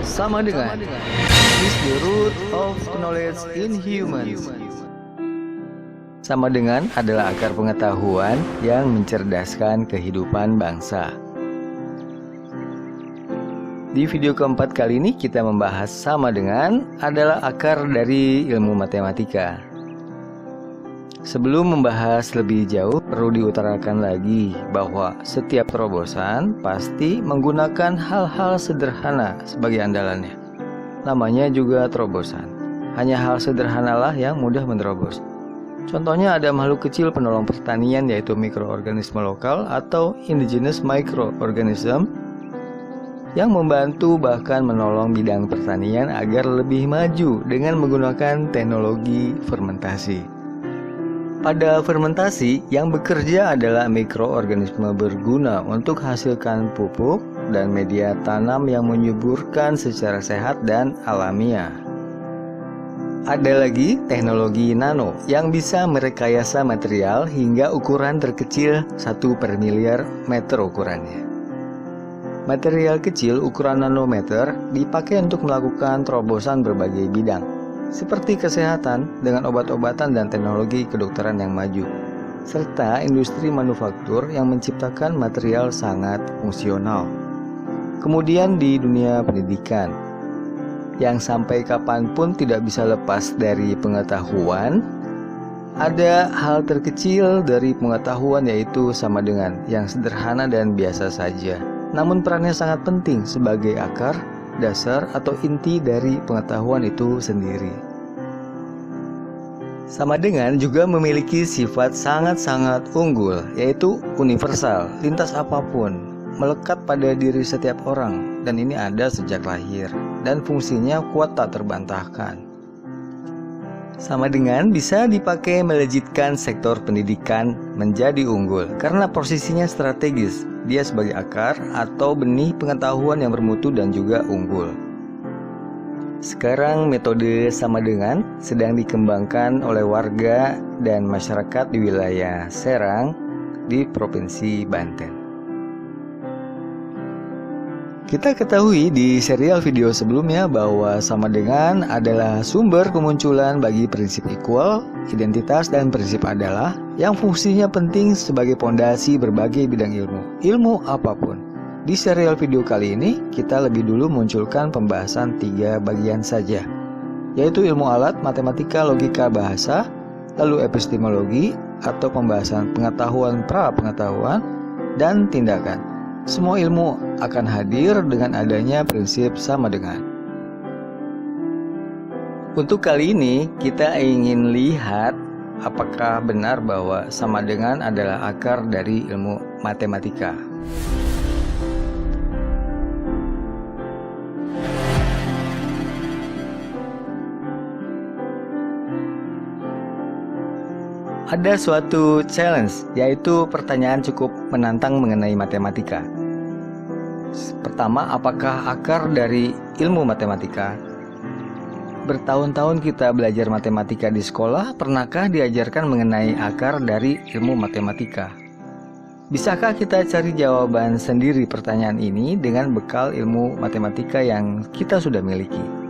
Sama dengan is the root of knowledge in humans. Sama dengan adalah akar pengetahuan yang mencerdaskan kehidupan bangsa. Di video keempat kali ini kita membahas sama dengan adalah akar dari ilmu matematika. Sebelum membahas lebih jauh, perlu diutarakan lagi bahwa setiap terobosan pasti menggunakan hal-hal sederhana sebagai andalannya. Namanya juga terobosan. Hanya hal sederhanalah yang mudah menerobos. Contohnya ada makhluk kecil penolong pertanian yaitu mikroorganisme lokal atau indigenous microorganism yang membantu bahkan menolong bidang pertanian agar lebih maju dengan menggunakan teknologi fermentasi. Pada fermentasi, yang bekerja adalah mikroorganisme berguna untuk hasilkan pupuk dan media tanam yang menyuburkan secara sehat dan alamiah. Ada lagi teknologi nano yang bisa merekayasa material hingga ukuran terkecil 1/miliar meter ukurannya. Material kecil ukuran nanometer dipakai untuk melakukan terobosan berbagai bidang, seperti kesehatan dengan obat-obatan dan teknologi kedokteran yang maju, serta industri manufaktur yang menciptakan material sangat fungsional. Kemudian di dunia pendidikan, yang sampai kapanpun tidak bisa lepas dari pengetahuan, ada hal terkecil dari pengetahuan yaitu sama dengan yang sederhana dan biasa saja. Namun perannya sangat penting sebagai akar, dasar atau inti dari pengetahuan itu sendiri. Sama dengan juga memiliki sifat sangat-sangat unggul, yaitu universal, lintas apapun, melekat pada diri setiap orang, dan ini ada sejak lahir, dan fungsinya kuat tak terbantahkan. Sama dengan bisa dipakai melejitkan sektor pendidikan menjadi unggul, karena posisinya strategis. Dia sebagai akar atau benih pengetahuan yang bermutu dan juga unggul. Sekarang metode sama dengan sedang dikembangkan oleh warga dan masyarakat di wilayah Serang di Provinsi Banten. Kita ketahui di serial video sebelumnya bahwa sama dengan adalah sumber kemunculan bagi prinsip equal, identitas, dan prinsip adalah yang fungsinya penting sebagai pondasi berbagai bidang ilmu, ilmu apapun. Di serial video kali ini, kita lebih dulu munculkan pembahasan 3 bagian saja, yaitu ilmu alat, matematika, logika, bahasa, lalu epistemologi atau pembahasan pengetahuan, pra-pengetahuan, dan tindakan. Semua ilmu akan hadir dengan adanya prinsip sama dengan. Untuk kali ini, kita ingin lihat apakah benar bahwa sama dengan adalah akar dari ilmu matematika. Ada suatu challenge, yaitu pertanyaan cukup menantang mengenai matematika. Pertama, apakah akar dari ilmu matematika? Bertahun-tahun kita belajar matematika di sekolah, pernahkah diajarkan mengenai akar dari ilmu matematika? Bisakah kita cari jawaban sendiri pertanyaan ini dengan bekal ilmu matematika yang kita sudah miliki?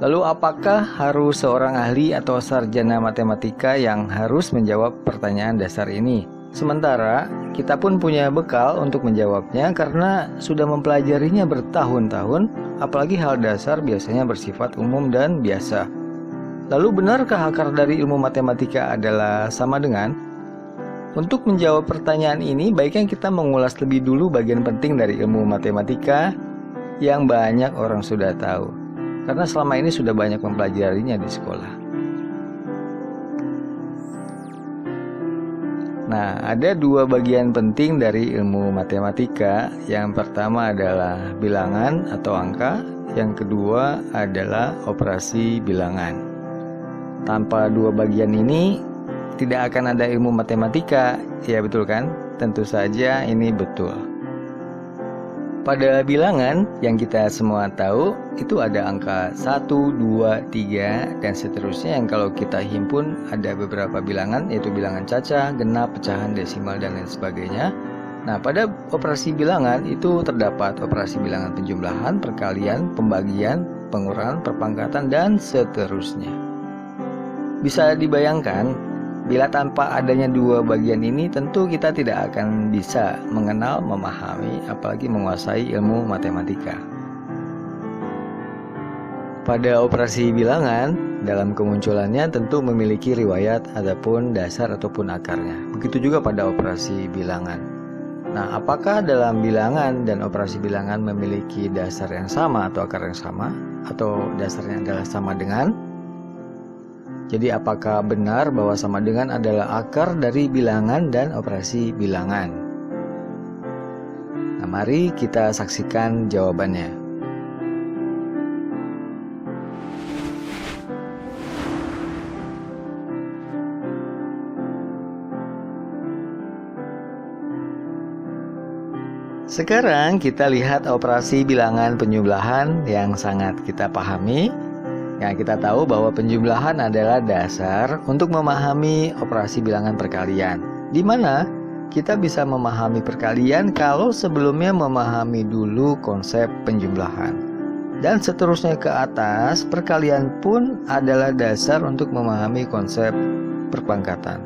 Lalu apakah harus seorang ahli atau sarjana matematika yang harus menjawab pertanyaan dasar ini? Sementara kita pun punya bekal untuk menjawabnya karena sudah mempelajarinya bertahun-tahun, apalagi hal dasar biasanya bersifat umum dan biasa. Lalu benarkah akar dari ilmu matematika adalah sama dengan? Untuk menjawab pertanyaan ini, baiknya kita mengulas lebih dulu bagian penting dari ilmu matematika yang banyak orang sudah tahu, karena selama ini sudah banyak mempelajarinya di sekolah. Nah, ada 2 bagian penting dari ilmu matematika. Yang pertama adalah bilangan atau angka, yang kedua adalah operasi bilangan. Tanpa 2 bagian ini, tidak akan ada ilmu matematika. Ya betul kan? Tentu saja ini betul. Pada bilangan yang kita semua tahu, itu ada angka 1, 2, 3, dan seterusnya yang kalau kita himpun ada beberapa bilangan, yaitu bilangan cacah, genap, pecahan, desimal, dan lain sebagainya. Nah, pada operasi bilangan itu terdapat operasi bilangan penjumlahan, perkalian, pembagian, pengurangan, perpangkatan, dan seterusnya. Bisa dibayangkan, bila tanpa adanya dua bagian ini, tentu kita tidak akan bisa mengenal, memahami, apalagi menguasai ilmu matematika. Pada operasi bilangan, dalam kemunculannya tentu memiliki riwayat ataupun dasar ataupun akarnya. Begitu juga pada operasi bilangan. Nah, apakah dalam bilangan dan operasi bilangan memiliki dasar yang sama atau akar yang sama, atau dasarnya adalah sama dengan? Jadi apakah benar bahwa sama dengan adalah akar dari bilangan dan operasi bilangan? Nah, mari kita saksikan jawabannya. Sekarang kita lihat operasi bilangan penjumlahan yang sangat kita pahami. Yang kita tahu bahwa penjumlahan adalah dasar untuk memahami operasi bilangan perkalian, di mana kita bisa memahami perkalian kalau sebelumnya memahami dulu konsep penjumlahan. Dan seterusnya ke atas, perkalian pun adalah dasar untuk memahami konsep perpangkatan.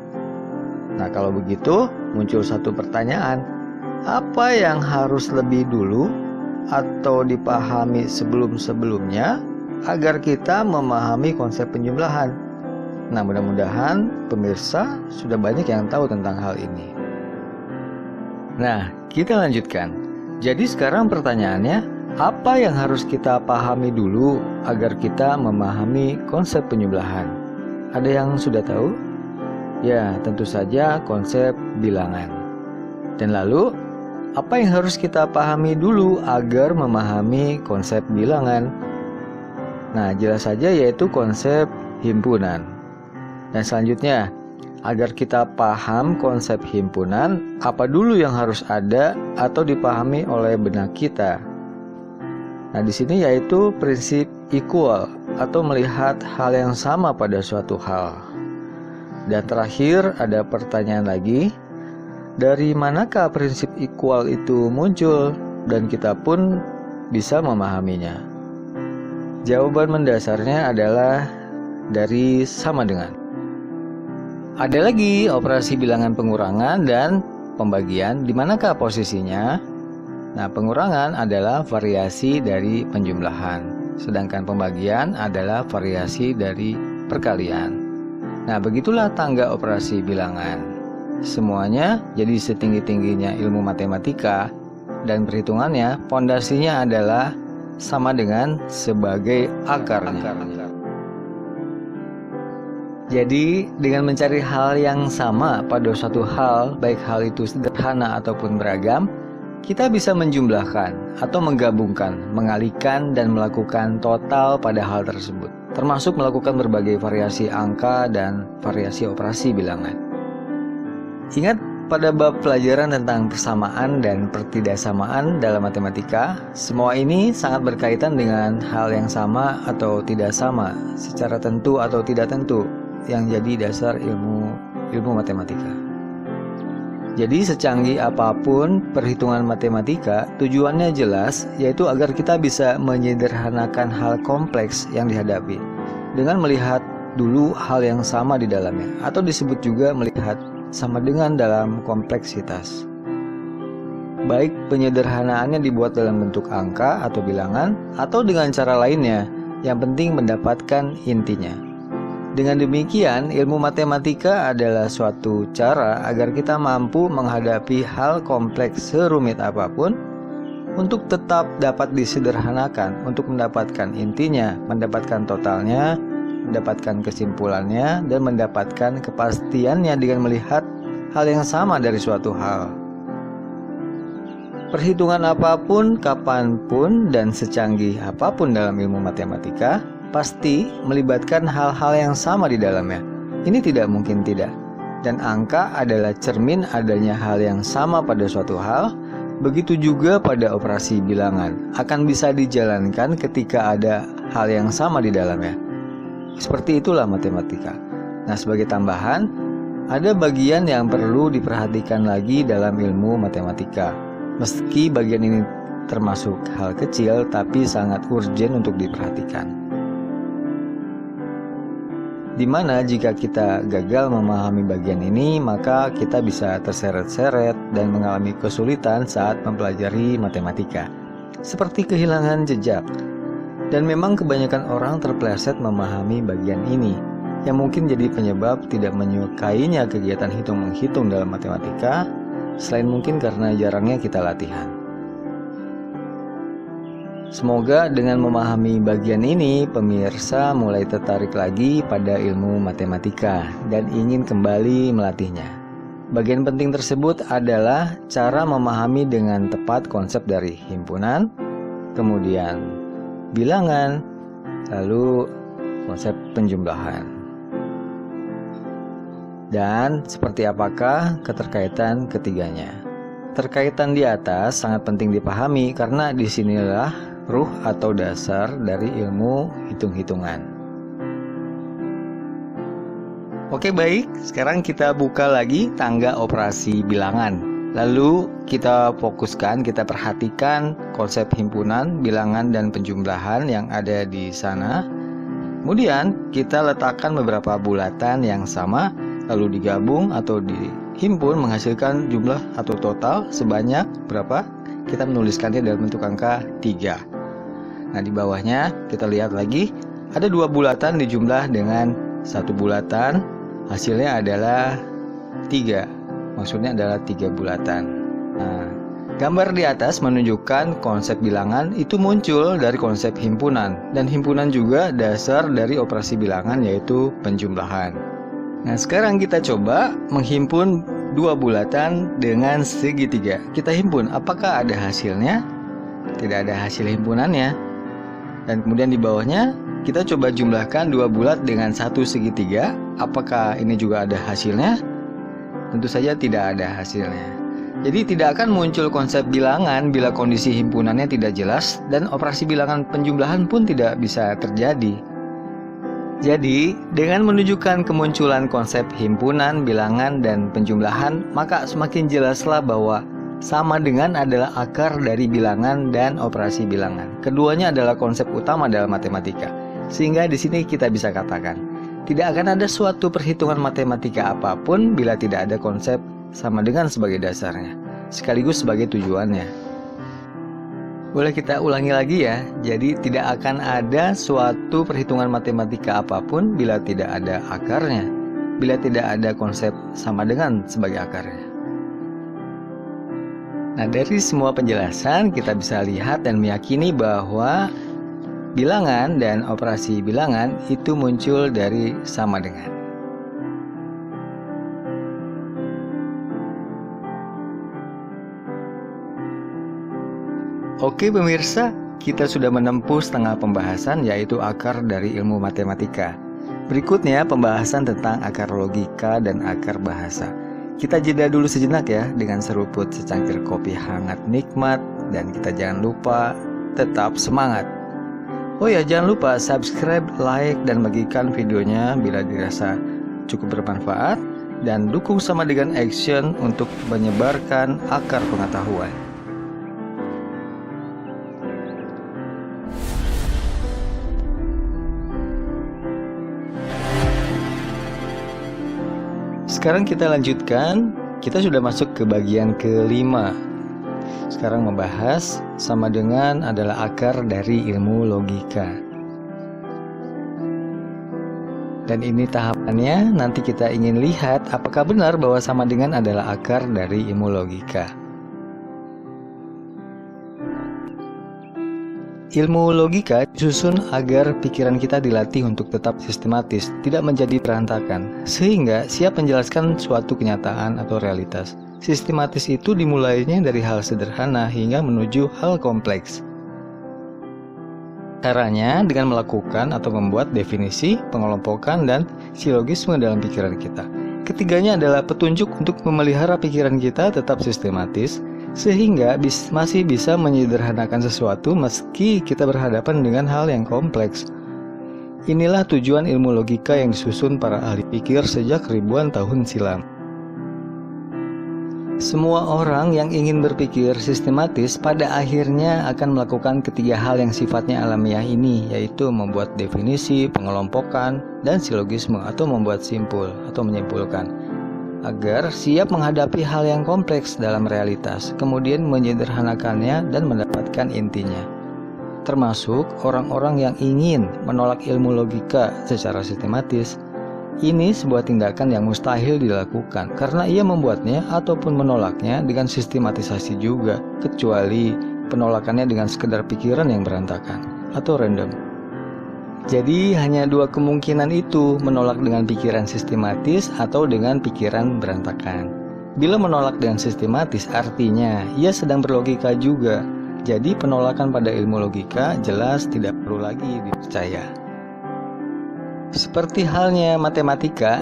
Nah, kalau begitu muncul satu pertanyaan. Apa yang harus lebih dulu atau dipahami sebelum-sebelumnya agar kita memahami konsep penjumlahan? Nah, mudah-mudahan pemirsa sudah banyak yang tahu tentang hal ini. Nah, kita lanjutkan. Jadi sekarang pertanyaannya, apa yang harus kita pahami dulu agar kita memahami konsep penjumlahan? Ada yang sudah tahu? Ya, tentu saja konsep bilangan. Dan lalu, apa yang harus kita pahami dulu agar memahami konsep bilangan? Nah, jelas saja yaitu konsep himpunan. Dan selanjutnya, agar kita paham konsep himpunan, apa dulu yang harus ada atau dipahami oleh benak kita? Nah, di sini yaitu prinsip equal atau melihat hal yang sama pada suatu hal. Dan terakhir ada pertanyaan lagi. Dari manakah prinsip equal itu muncul dan kita pun bisa memahaminya? Jawaban mendasarnya adalah dari sama dengan. Ada lagi operasi bilangan pengurangan dan pembagian. Di manakah posisinya? Nah, pengurangan adalah variasi dari penjumlahan, sedangkan pembagian adalah variasi dari perkalian. Nah, begitulah tangga operasi bilangan. Semuanya jadi setinggi-tingginya ilmu matematika dan perhitungannya, pondasinya adalah sama dengan sebagai akarnya. Jadi dengan mencari hal yang sama pada suatu hal, baik hal itu sederhana ataupun beragam, kita bisa menjumlahkan atau menggabungkan, mengalihkan dan melakukan total pada hal tersebut, termasuk melakukan berbagai variasi angka dan variasi operasi bilangan. Ingat pada bab pelajaran tentang persamaan dan pertidaksamaan dalam matematika, semua ini sangat berkaitan dengan hal yang sama atau tidak sama, secara tentu atau tidak tentu, yang jadi dasar ilmu matematika. Jadi secanggih apapun perhitungan matematika, tujuannya jelas, yaitu agar kita bisa menyederhanakan hal kompleks yang dihadapi dengan melihat dulu hal yang sama di dalamnya, atau disebut juga melihat sama dengan dalam kompleksitas. Baik penyederhanaannya dibuat dalam bentuk angka atau bilangan, atau dengan cara lainnya, yang penting mendapatkan intinya. Dengan demikian, ilmu matematika adalah suatu cara agar kita mampu menghadapi hal kompleks serumit apapun untuk tetap dapat disederhanakan, untuk mendapatkan intinya, mendapatkan totalnya, mendapatkan kesimpulannya, dan mendapatkan kepastiannya dengan melihat hal yang sama dari suatu hal. Perhitungan apapun, kapanpun, dan secanggih apapun dalam ilmu matematika pasti melibatkan hal-hal yang sama di dalamnya. Ini tidak mungkin tidak. Dan angka adalah cermin adanya hal yang sama pada suatu hal. Begitu juga pada operasi bilangan, akan bisa dijalankan ketika ada hal yang sama di dalamnya. Seperti itulah matematika. Nah, sebagai tambahan, Ada bagian yang perlu diperhatikan lagi dalam ilmu matematika. Meski bagian ini termasuk hal kecil, tapi sangat urgent untuk diperhatikan. Dimana jika kita gagal memahami bagian ini, maka kita bisa terseret-seret dan mengalami kesulitan saat mempelajari matematika, seperti kehilangan jejak. Dan memang kebanyakan orang terpleset memahami bagian ini, yang mungkin jadi penyebab tidak menyukainya kegiatan hitung-menghitung dalam matematika, selain mungkin karena jarangnya kita latihan. Semoga dengan memahami bagian ini, pemirsa mulai tertarik lagi pada ilmu matematika dan ingin kembali melatihnya. Bagian penting tersebut adalah cara memahami dengan tepat konsep dari himpunan, kemudian bilangan, lalu konsep penjumlahan. Dan seperti apakah keterkaitan ketiganya? Terkaitan di atas sangat penting dipahami karena disinilah ruh atau dasar dari ilmu hitung-hitungan. Oke, baik, sekarang kita buka lagi tangga operasi bilangan. Lalu kita fokuskan, kita perhatikan konsep himpunan, bilangan, dan penjumlahan yang ada di sana. Kemudian kita letakkan beberapa bulatan yang sama, lalu digabung atau dihimpun menghasilkan jumlah atau total sebanyak berapa? Kita menuliskannya dalam bentuk angka 3. Nah, di bawahnya kita lihat lagi ada 2 bulatan dijumlah dengan 1 bulatan, hasilnya adalah 3. Maksudnya adalah 3 bulatan. Nah, gambar di atas menunjukkan konsep bilangan itu muncul dari konsep himpunan, dan himpunan juga dasar dari operasi bilangan, yaitu penjumlahan. Nah, sekarang kita coba menghimpun 2 bulatan dengan segitiga. Kita himpun, apakah ada hasilnya? Tidak ada hasil himpunannya. Dan kemudian di bawahnya kita coba jumlahkan 2 bulat dengan 1 segitiga. Apakah ini juga ada hasilnya? Tentu saja tidak ada hasilnya. Jadi tidak akan muncul konsep bilangan bila kondisi himpunannya tidak jelas, dan operasi bilangan penjumlahan pun tidak bisa terjadi. Jadi dengan menunjukkan kemunculan konsep himpunan, bilangan, dan penjumlahan, maka semakin jelaslah bahwa sama dengan adalah akar dari bilangan dan operasi bilangan. Keduanya adalah konsep utama dalam matematika. Sehingga di sini kita bisa katakan, tidak akan ada suatu perhitungan matematika apapun bila tidak ada konsep sama dengan sebagai dasarnya, sekaligus sebagai tujuannya. Boleh kita ulangi lagi ya. Jadi tidak akan ada suatu perhitungan matematika apapun bila tidak ada akarnya, bila tidak ada konsep sama dengan sebagai akarnya. Nah, dari semua penjelasan kita bisa lihat dan meyakini bahwa bilangan dan operasi bilangan itu muncul dari sama dengan. Oke pemirsa, kita sudah menempuh setengah pembahasan, yaitu akar dari ilmu matematika. Berikutnya pembahasan tentang akar logika dan akar bahasa. Kita jeda dulu sejenak ya dengan seruput secangkir kopi hangat nikmat, dan kita jangan lupa tetap semangat. Oh ya, jangan lupa subscribe, like, dan bagikan videonya bila dirasa cukup bermanfaat, dan dukung sama dengan action untuk menyebarkan akar pengetahuan. Sekarang kita lanjutkan, kita sudah masuk ke bagian kelima. Sekarang membahas sama dengan adalah akar dari ilmu logika. Dan ini tahapannya, nanti kita ingin lihat apakah benar bahwa sama dengan adalah akar dari ilmu logika. Ilmu logika disusun agar pikiran kita dilatih untuk tetap sistematis, tidak menjadi berantakan, sehingga siap menjelaskan suatu kenyataan atau realitas. Sistematis itu dimulainya dari hal sederhana hingga menuju hal kompleks. Caranya dengan melakukan atau membuat definisi, pengelompokan, dan silogisme dalam pikiran kita. Ketiganya adalah petunjuk untuk memelihara pikiran kita tetap sistematis, sehingga masih bisa menyederhanakan sesuatu meski kita berhadapan dengan hal yang kompleks. Inilah tujuan ilmu logika yang disusun para ahli pikir sejak ribuan tahun silam. Semua orang yang ingin berpikir sistematis pada akhirnya akan melakukan ketiga hal yang sifatnya alamiah ini, yaitu membuat definisi, pengelompokan, dan silogisme atau membuat simpul atau menyimpulkan, agar siap menghadapi hal yang kompleks dalam realitas, kemudian menyederhanakannya dan mendapatkan intinya. Termasuk orang-orang yang ingin menolak ilmu logika secara sistematis. Ini sebuah tindakan yang mustahil dilakukan karena ia membuatnya ataupun menolaknya dengan sistematisasi juga, kecuali penolakannya dengan sekedar pikiran yang berantakan atau random. Jadi hanya dua kemungkinan itu, menolak dengan pikiran sistematis atau dengan pikiran berantakan. Bila menolak dengan sistematis artinya ia sedang berlogika juga. Jadi penolakan pada ilmu logika jelas tidak perlu lagi dipercaya. Seperti halnya matematika,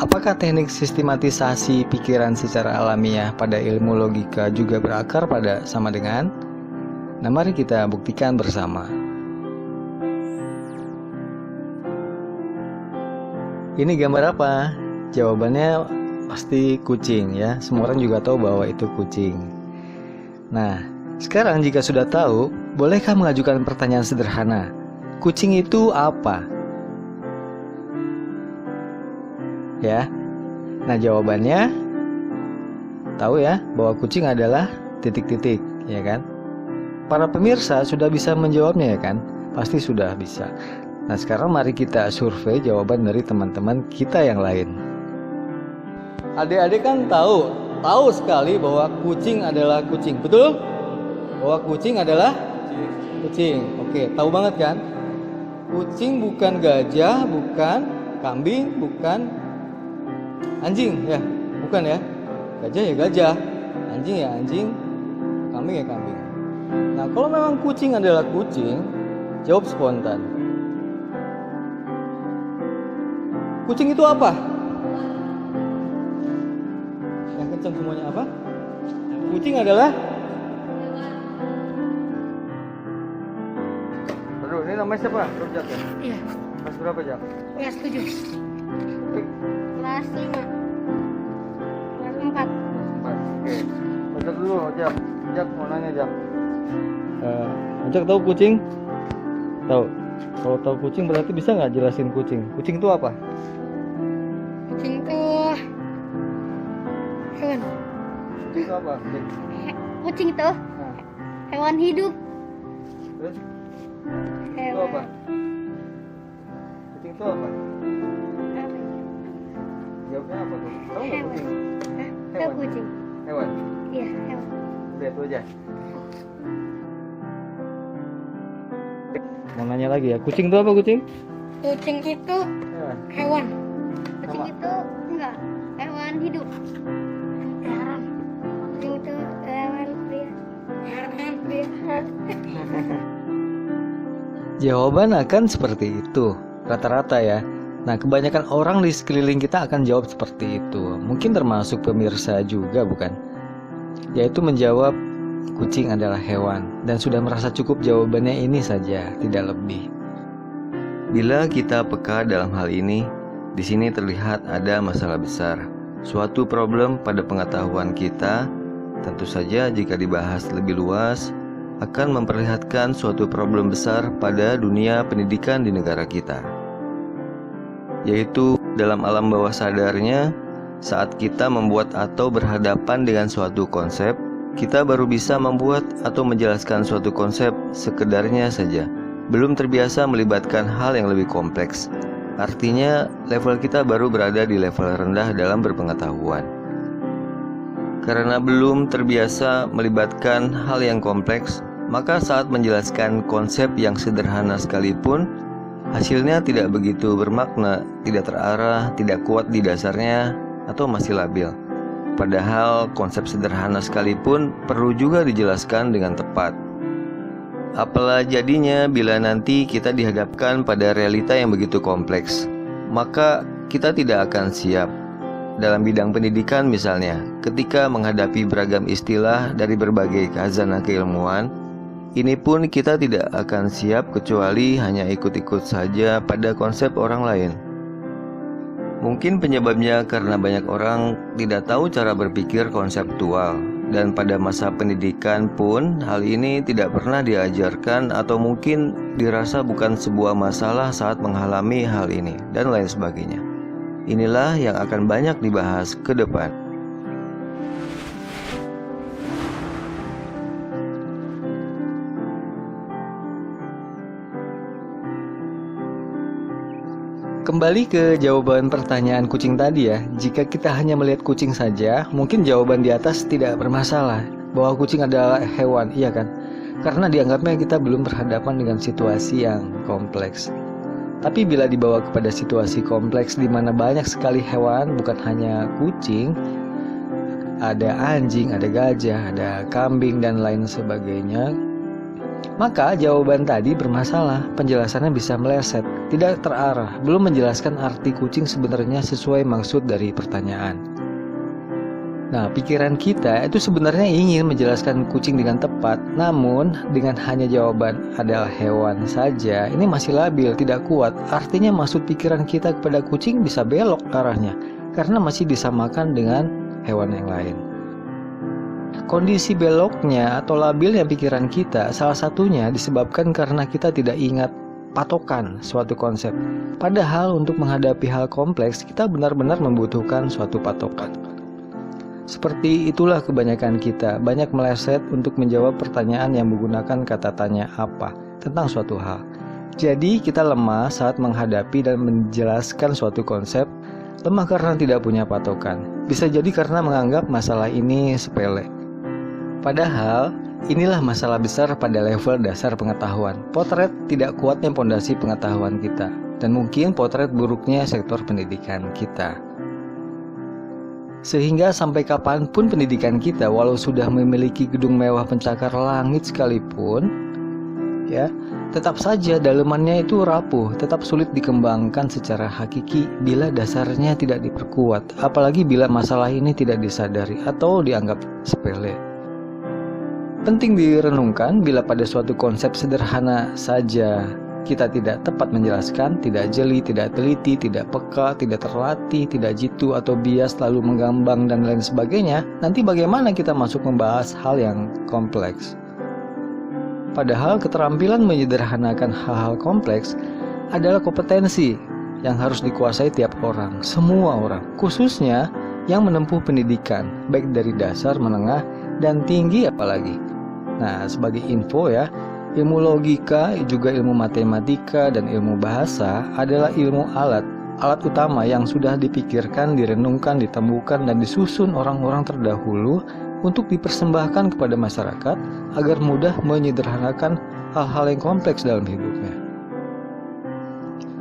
apakah teknik sistematisasi pikiran secara alamiah pada ilmu logika juga berakar pada sama dengan? Nah, mari kita buktikan bersama. Ini gambar apa? Jawabannya pasti kucing ya. Semua orang juga tahu bahwa itu kucing. Nah, sekarang jika sudah tahu, bolehkah mengajukan pertanyaan sederhana? Kucing itu apa? Ya. Nah, jawabannya tahu ya bahwa kucing adalah titik-titik, ya kan? Para pemirsa sudah bisa menjawabnya ya kan? Pasti sudah bisa. Nah, sekarang mari kita survei jawaban dari teman-teman kita yang lain. Adik-adik kan tahu sekali bahwa kucing adalah kucing, betul? Bahwa kucing adalah kucing. Oke, tahu banget kan? Kucing bukan gajah, bukan kambing, bukan anjing ya, bukan ya. Gajah ya gajah, anjing ya anjing, kambing ya kambing. Nah, kalau memang kucing adalah kucing, jawab spontan. Kucing itu apa? Yang kencang semuanya apa? Kucing adalah. Aduh, ini namanya siapa? Jak ya? Iya. Kelas berapa, Jak? Kelas 7. Kelas 5. Kelas 4. Oke. Baca dulu, Jak. Jak mau nanya, Jak. Jak tahu kucing? Tahu. Kalau tahu kucing berarti bisa nggak jelasin kucing? Kucing itu apa? Kucing itu hewan. Kucing itu apa? Kucing itu hewan hidup. Terus? Itu Hewan. apa? Kucing itu apa? Jawabnya apa tuh? Tahu nggak Hewan. kucing? Tahu Hewan. kucing? Hewan. Iya, hewan. Udah itu aja. Mau nanya lagi ya, kucing itu apa kucing? Kucing itu Hewan. hewan. Kucing Sama. itu enggak hewan hidup. Hewan. Kucing itu hewan pria. Hewan pria. Jawaban akan seperti itu, rata-rata ya. Nah, kebanyakan orang di sekeliling kita akan jawab seperti itu. Mungkin termasuk pemirsa juga, bukan? Yaitu menjawab kucing adalah hewan dan sudah merasa cukup jawabannya ini saja, tidak lebih. Bila kita peka dalam hal ini, di sini terlihat ada masalah besar, suatu problem pada pengetahuan kita. Tentu saja jika dibahas lebih luas, akan memperlihatkan suatu problem besar pada dunia pendidikan di negara kita. Yaitu dalam alam bawah sadarnya, saat kita membuat atau berhadapan dengan suatu konsep, kita baru bisa membuat atau menjelaskan suatu konsep sekedarnya saja, belum terbiasa melibatkan hal yang lebih kompleks. Artinya, level kita baru berada di level rendah dalam berpengetahuan. Karena belum terbiasa melibatkan hal yang kompleks, maka saat menjelaskan konsep yang sederhana sekalipun, hasilnya tidak begitu bermakna, tidak terarah, tidak kuat di dasarnya, atau masih labil. Padahal konsep sederhana sekalipun perlu juga dijelaskan dengan tepat. Apalah jadinya bila nanti kita dihadapkan pada realita yang begitu kompleks, maka kita tidak akan siap. Dalam bidang pendidikan misalnya, ketika menghadapi beragam istilah dari berbagai khazanah keilmuan, Ini pun kita tidak akan siap kecuali hanya ikut-ikut saja pada konsep orang lain. Mungkin penyebabnya karena banyak orang tidak tahu cara berpikir konseptual, dan pada masa pendidikan pun hal ini tidak pernah diajarkan atau mungkin dirasa bukan sebuah masalah saat mengalami hal ini, dan lain sebagainya. Inilah yang akan banyak dibahas ke depan. Kembali ke jawaban pertanyaan kucing tadi ya. Jika kita hanya melihat kucing saja, mungkin jawaban di atas tidak bermasalah, bahwa kucing adalah hewan, iya kan? Karena dianggapnya kita belum berhadapan dengan situasi yang kompleks. Tapi bila dibawa kepada situasi kompleks di mana banyak sekali hewan, bukan hanya kucing, ada anjing, ada gajah, ada kambing, dan lain sebagainya, maka jawaban tadi bermasalah, penjelasannya bisa meleset, tidak terarah, belum menjelaskan arti kucing sebenarnya sesuai maksud dari pertanyaan. Nah, pikiran kita itu sebenarnya ingin menjelaskan kucing dengan tepat, namun dengan hanya jawaban adalah hewan saja, ini masih labil, tidak kuat. Artinya maksud pikiran kita kepada kucing bisa belok arahnya, karena masih disamakan dengan hewan yang lain. Kondisi beloknya atau labilnya pikiran kita salah satunya disebabkan karena kita tidak ingat patokan suatu konsep. Padahal untuk menghadapi hal kompleks kita benar-benar membutuhkan suatu patokan. Seperti itulah kebanyakan kita, banyak meleset untuk menjawab pertanyaan yang menggunakan kata tanya apa tentang suatu hal. Jadi kita lemah saat menghadapi dan menjelaskan suatu konsep, lemah karena tidak punya patokan. Bisa jadi karena menganggap masalah ini sepele. Padahal, inilah masalah besar pada level dasar pengetahuan. Potret tidak kuatnya pondasi pengetahuan kita, dan mungkin potret buruknya sektor pendidikan kita. Sehingga sampai kapanpun pendidikan kita, walau sudah memiliki gedung mewah pencakar langit sekalipun, ya, tetap saja dalemannya itu rapuh, tetap sulit dikembangkan secara hakiki bila dasarnya tidak diperkuat, apalagi bila masalah ini tidak disadari atau dianggap sepele. Penting direnungkan bila pada suatu konsep sederhana saja kita tidak tepat menjelaskan, tidak jeli, tidak teliti, tidak peka, tidak terlatih, tidak jitu atau bias lalu menggambang dan lain sebagainya, nanti bagaimana kita masuk membahas hal yang kompleks? Padahal keterampilan menyederhanakan hal-hal kompleks adalah kompetensi yang harus dikuasai tiap orang, semua orang, khususnya yang menempuh pendidikan, baik dari dasar, menengah, dan tinggi apalagi. Nah, sebagai info ya, ilmu logika, juga ilmu matematika dan ilmu bahasa adalah ilmu alat utama yang sudah dipikirkan, direnungkan, ditemukan, dan disusun orang-orang terdahulu untuk dipersembahkan kepada masyarakat agar mudah menyederhanakan hal-hal yang kompleks dalam hidupnya.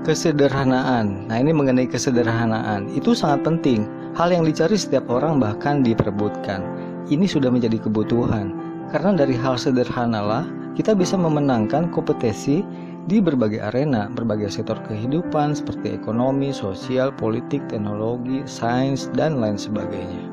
Kesederhanaan. Nah, ini mengenai kesederhanaan, itu sangat penting. Hal yang dicari setiap orang bahkan diperebutkan. Ini sudah menjadi kebutuhan. Karena dari hal sederhanalah kita bisa memenangkan kompetensi di berbagai arena, berbagai sektor kehidupan seperti ekonomi, sosial, politik, teknologi, sains, dan lain sebagainya.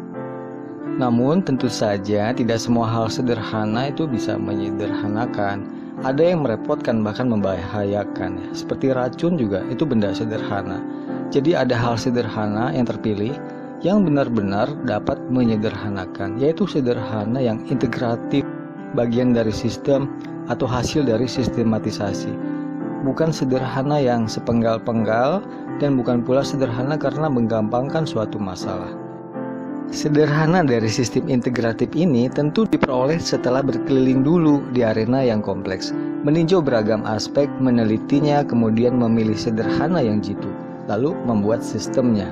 Namun tentu saja tidak semua hal sederhana itu bisa menyederhanakan. Ada yang merepotkan bahkan membahayakan ya. Seperti racun juga itu benda sederhana. Jadi ada hal sederhana yang terpilih yang benar-benar dapat menyederhanakan, yaitu sederhana yang integratif, bagian dari sistem atau hasil dari sistematisasi. Bukan sederhana yang sepenggal-penggal dan bukan pula sederhana karena menggampangkan suatu masalah. Sederhana dari sistem integratif ini tentu diperoleh setelah berkeliling dulu di arena yang kompleks, meninjau beragam aspek, menelitinya, kemudian memilih sederhana yang jitu, lalu membuat sistemnya.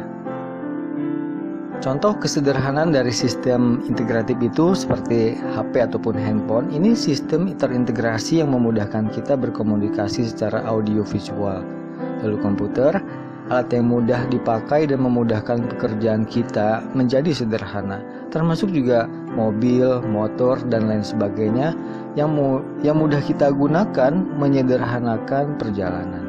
Contoh kesederhanaan dari sistem integratif itu seperti HP ataupun handphone. Ini sistem terintegrasi yang memudahkan kita berkomunikasi secara audiovisual. Lalu komputer, alat yang mudah dipakai dan memudahkan pekerjaan kita menjadi sederhana. Termasuk juga mobil, motor, dan lain sebagainya yang mudah kita gunakan menyederhanakan perjalanan.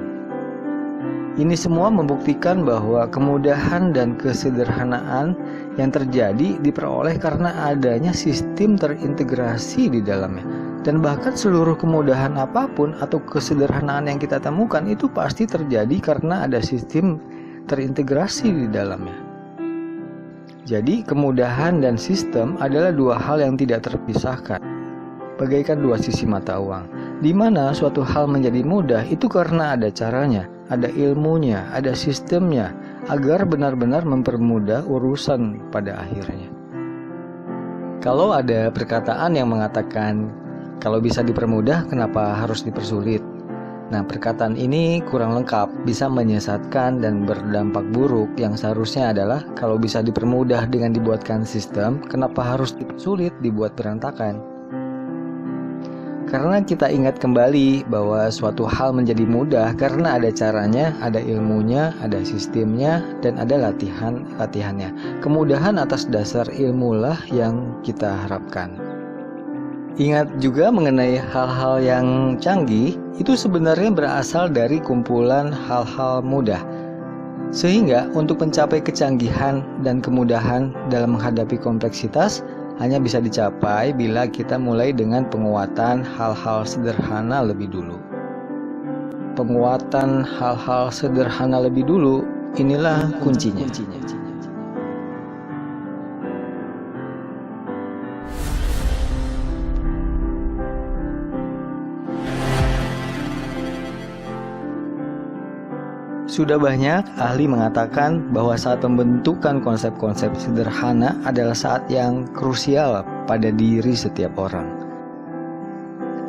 Ini semua membuktikan bahwa kemudahan dan kesederhanaan yang terjadi diperoleh karena adanya sistem terintegrasi di dalamnya. Dan bahkan seluruh kemudahan apapun atau kesederhanaan yang kita temukan itu pasti terjadi karena ada sistem terintegrasi di dalamnya. Jadi kemudahan dan sistem adalah dua hal yang tidak terpisahkan, bagaikan dua sisi mata uang, di mana suatu hal menjadi mudah itu karena ada caranya, ada ilmunya, ada sistemnya, agar benar-benar mempermudah urusan pada akhirnya. Kalau ada perkataan yang mengatakan, kalau bisa dipermudah, kenapa harus dipersulit? Nah, perkataan ini kurang lengkap, bisa menyesatkan dan berdampak buruk. Yang seharusnya adalah, kalau bisa dipermudah dengan dibuatkan sistem, kenapa harus dipersulit, dibuat berantakan? Karena kita ingat kembali bahwa suatu hal menjadi mudah karena ada caranya, ada ilmunya, ada sistemnya, dan ada latihannya. Kemudahan atas dasar ilmulah yang kita harapkan. Ingat juga mengenai hal-hal yang canggih, itu sebenarnya berasal dari kumpulan hal-hal mudah. Sehingga untuk mencapai kecanggihan dan kemudahan dalam menghadapi kompleksitas, hanya bisa dicapai bila kita mulai dengan penguatan hal-hal sederhana lebih dulu. Penguatan hal-hal sederhana lebih dulu, inilah kuncinya. Sudah banyak ahli mengatakan bahwa saat pembentukan konsep-konsep sederhana adalah saat yang krusial pada diri setiap orang.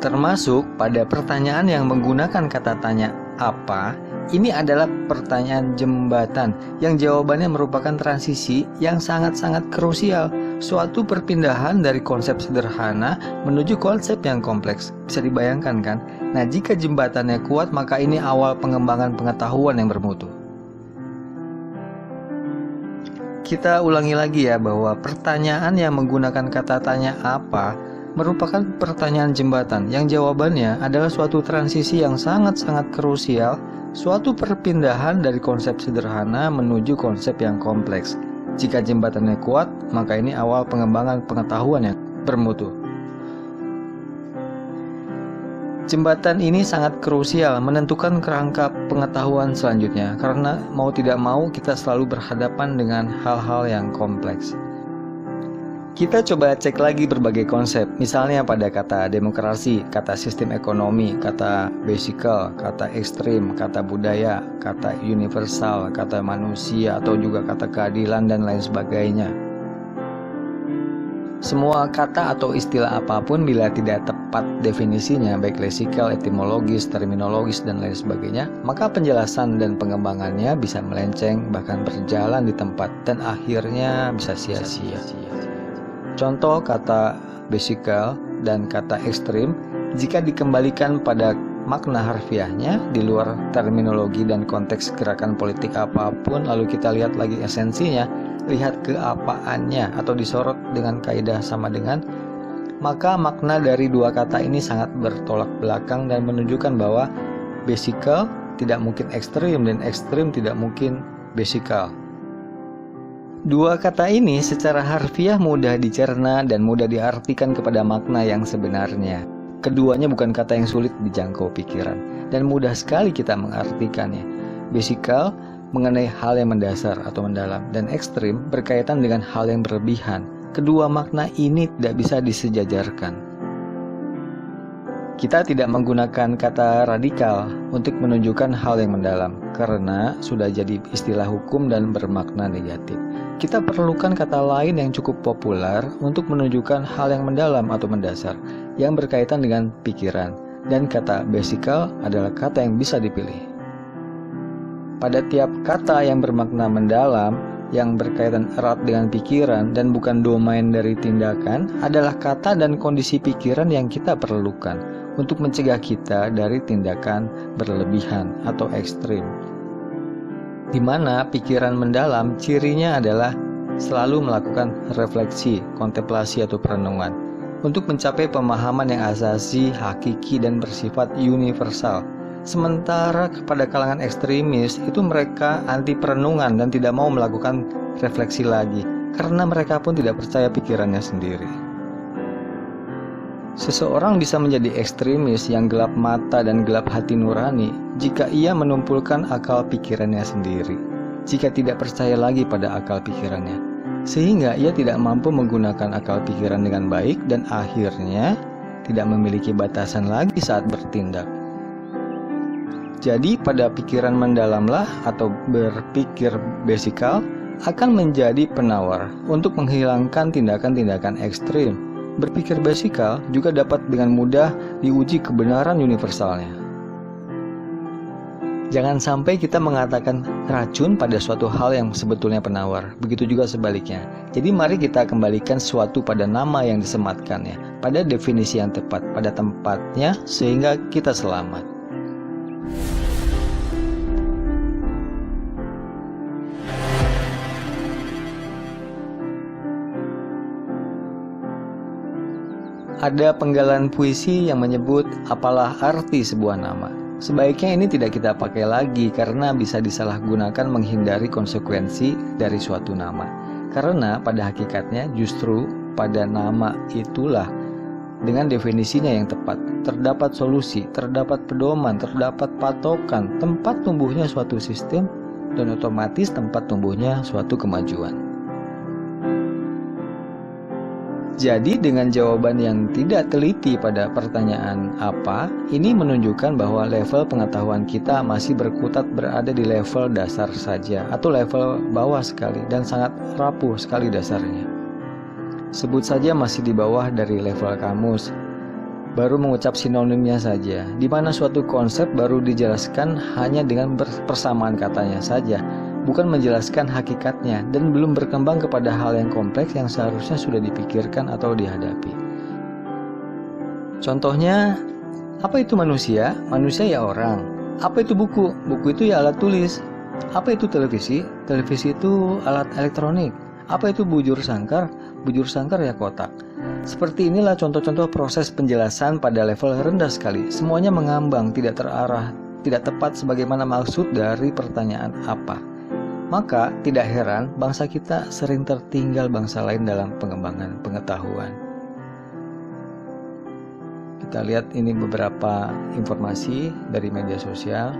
Termasuk pada pertanyaan yang menggunakan kata tanya apa, ini adalah pertanyaan jembatan yang jawabannya merupakan transisi yang sangat-sangat krusial, suatu perpindahan dari konsep sederhana menuju konsep yang kompleks. Bisa dibayangkan kan? Nah, jika jembatannya kuat, maka ini awal pengembangan pengetahuan yang bermutu. Kita ulangi lagi ya, bahwa pertanyaan yang menggunakan kata tanya apa merupakan pertanyaan jembatan yang jawabannya adalah suatu transisi yang sangat-sangat krusial, suatu perpindahan dari konsep sederhana menuju konsep yang kompleks. Jika jembatannya kuat, maka ini awal pengembangan pengetahuan yang bermutu. Jembatan ini sangat krusial menentukan kerangka pengetahuan selanjutnya, karena mau tidak mau kita selalu berhadapan dengan hal-hal yang kompleks. Kita coba cek lagi berbagai konsep, misalnya pada kata demokrasi, kata sistem ekonomi, kata bicycle, kata ekstrim, kata budaya, kata universal, kata manusia, atau juga kata keadilan dan lain sebagainya. Semua kata atau istilah apapun bila tidak tepat definisinya, baik lesikal, etimologis, terminologis, dan lain sebagainya, maka penjelasan dan pengembangannya bisa melenceng, bahkan berjalan di tempat, dan akhirnya bisa sia-sia. Contoh kata bicycle dan kata ekstrim, jika dikembalikan pada makna harfiahnya di luar terminologi dan konteks gerakan politik apapun, lalu kita lihat lagi esensinya, lihat keapaannya atau disorot dengan kaidah sama dengan, maka makna dari dua kata ini sangat bertolak belakang dan menunjukkan bahwa bicycle tidak mungkin ekstrim dan ekstrim tidak mungkin bicycle. Dua kata ini secara harfiah mudah dicerna dan mudah diartikan kepada makna yang sebenarnya. Keduanya bukan kata yang sulit dijangkau pikiran dan mudah sekali kita mengartikannya. Bicycle mengenai hal yang mendasar atau mendalam, dan ekstrim berkaitan dengan hal yang berlebihan. Kedua makna ini tidak bisa disejajarkan. Kita tidak menggunakan kata radikal untuk menunjukkan hal yang mendalam, karena sudah jadi istilah hukum dan bermakna negatif. Kita perlukan kata lain yang cukup populer untuk menunjukkan hal yang mendalam atau mendasar, yang berkaitan dengan pikiran, dan kata bicycle adalah kata yang bisa dipilih. Pada tiap kata yang bermakna mendalam, yang berkaitan erat dengan pikiran dan bukan domain dari tindakan, adalah kata dan kondisi pikiran yang kita perlukan untuk mencegah kita dari tindakan berlebihan atau ekstrim. Di mana pikiran mendalam cirinya adalah selalu melakukan refleksi, kontemplasi atau perenungan untuk mencapai pemahaman yang asasi, hakiki, dan bersifat universal. Sementara kepada kalangan ekstremis itu mereka anti perenungan dan tidak mau melakukan refleksi lagi, karena mereka pun tidak percaya pikirannya sendiri. Seseorang bisa menjadi ekstremis yang gelap mata dan gelap hati nurani jika ia menumpulkan akal pikirannya sendiri, jika tidak percaya lagi pada akal pikirannya, sehingga ia tidak mampu menggunakan akal pikiran dengan baik dan akhirnya tidak memiliki batasan lagi saat bertindak. Jadi pada pikiran mendalamlah atau berpikir basikal akan menjadi penawar untuk menghilangkan tindakan-tindakan ekstrim. Berpikir basikal juga dapat dengan mudah diuji kebenaran universalnya. Jangan sampai kita mengatakan racun pada suatu hal yang sebetulnya penawar. Begitu juga sebaliknya. Jadi mari kita kembalikan sesuatu pada nama yang disematkannya, pada definisi yang tepat, pada tempatnya, sehingga kita selamat. Ada penggalan puisi yang menyebut apalah arti sebuah nama. Sebaiknya ini tidak kita pakai lagi karena bisa disalahgunakan menghindari konsekuensi dari suatu nama. Karena pada hakikatnya justru pada nama itulah dengan definisinya yang tepat terdapat solusi, terdapat pedoman, terdapat patokan tempat tumbuhnya suatu sistem dan otomatis tempat tumbuhnya suatu kemajuan. Jadi dengan jawaban yang tidak teliti pada pertanyaan apa, ini menunjukkan bahwa level pengetahuan kita masih berkutat berada di level dasar saja atau level bawah sekali dan sangat rapuh sekali dasarnya. Sebut saja masih di bawah dari level kamus, baru mengucap sinonimnya saja, di mana suatu konsep baru dijelaskan hanya dengan persamaan katanya saja, bukan menjelaskan hakikatnya dan belum berkembang kepada hal yang kompleks yang seharusnya sudah dipikirkan atau dihadapi. Contohnya, apa itu manusia? Manusia ya orang. Apa itu buku? Buku itu ya alat tulis. Apa itu televisi? Televisi itu alat elektronik. Apa itu bujur sangkar? Bujur sangkar ya kotak. Seperti inilah contoh-contoh proses penjelasan pada level rendah sekali. Semuanya mengambang, tidak terarah, tidak tepat sebagaimana maksud dari pertanyaan apa. Maka tidak heran bangsa kita sering tertinggal bangsa lain dalam pengembangan pengetahuan. Kita lihat ini beberapa informasi dari media sosial.